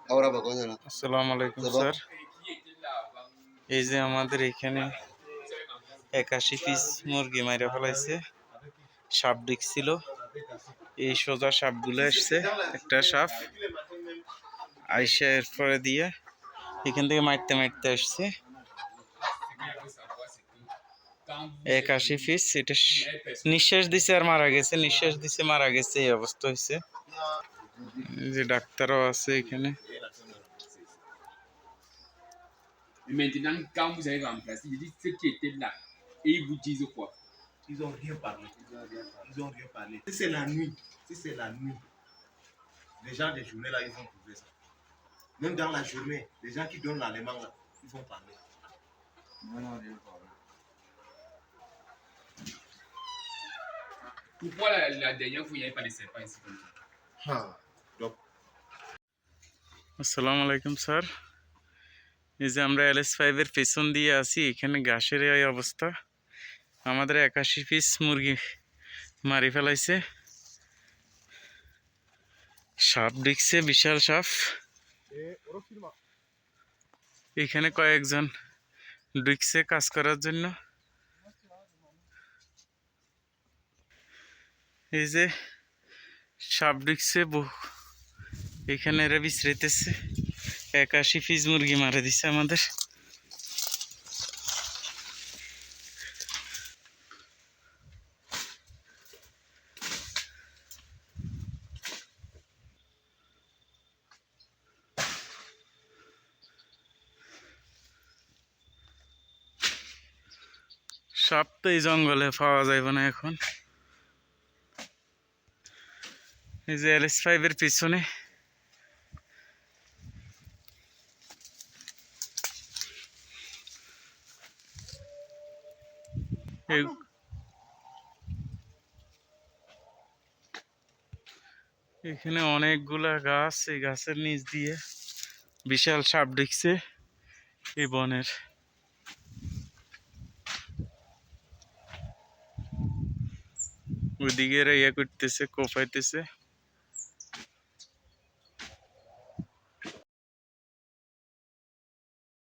আসসালামু আলাইকুম স্যার। এই যে আমাদের এখানে 81 পিস মুরগি মাইরা ফেলাইছে। সাপ ছিল, এই সোজা সাপগুলো আসছে। একটা সাপ আইসা এরপরে দিয়ে এখান থেকে মারতে মারতে আসছে। 81 পিস, এটা নিঃশ্বাস দিছে আর মারা গেছে, নিঃশ্বাস দিছে মারা গেছে, এই অবস্থা হয়েছে। যে ডাক্তারও আছে এখানে। Maintenant, quand vous avez remplacé, il dit ceux qui étaient là, et ils vous disent quoi? Ils n'ont rien parlé. Ils ont rien parlé. Si c'est la nuit, les gens des journées là, ils vont trouver ça. Même dans la journée, les gens qui donnent l'allemand là, ils vont parler. Non, rien parlé. Pourquoi la dernière fois, il n'y avait pas de serpent ici comme ça? Donc, আসসালামু আলাইকুম sir. এই যে আমরা LS5 এর পেছন দিয়ে আছি, এখানে ঘাসের এই অবস্থা। আমাদের 81 পিস মুরগি মারি ফেলাইছে। সাপ ঢুকছে, বিশাল সাপ। এখানে কয়েকজন ঢুকছে কাজ করার জন্য। এই যে সাপ ঢুকছে বহু, এখানে এরা বিশ্রাইতেছে। 81 পিস মুরগি মারা দিছে আমাদের। সাপ তো এই জঙ্গলে পাওয়া যাবে না এখন। এই যে LS5 এর পিছনে এখানে অনেকগুলা গাছ, এই গাছের নিচ দিয়ে বিশাল সাপ ঢুকছে এই বনের। ওইদিকে এরা ইয়ে করতেছে, কোপাইতেছে।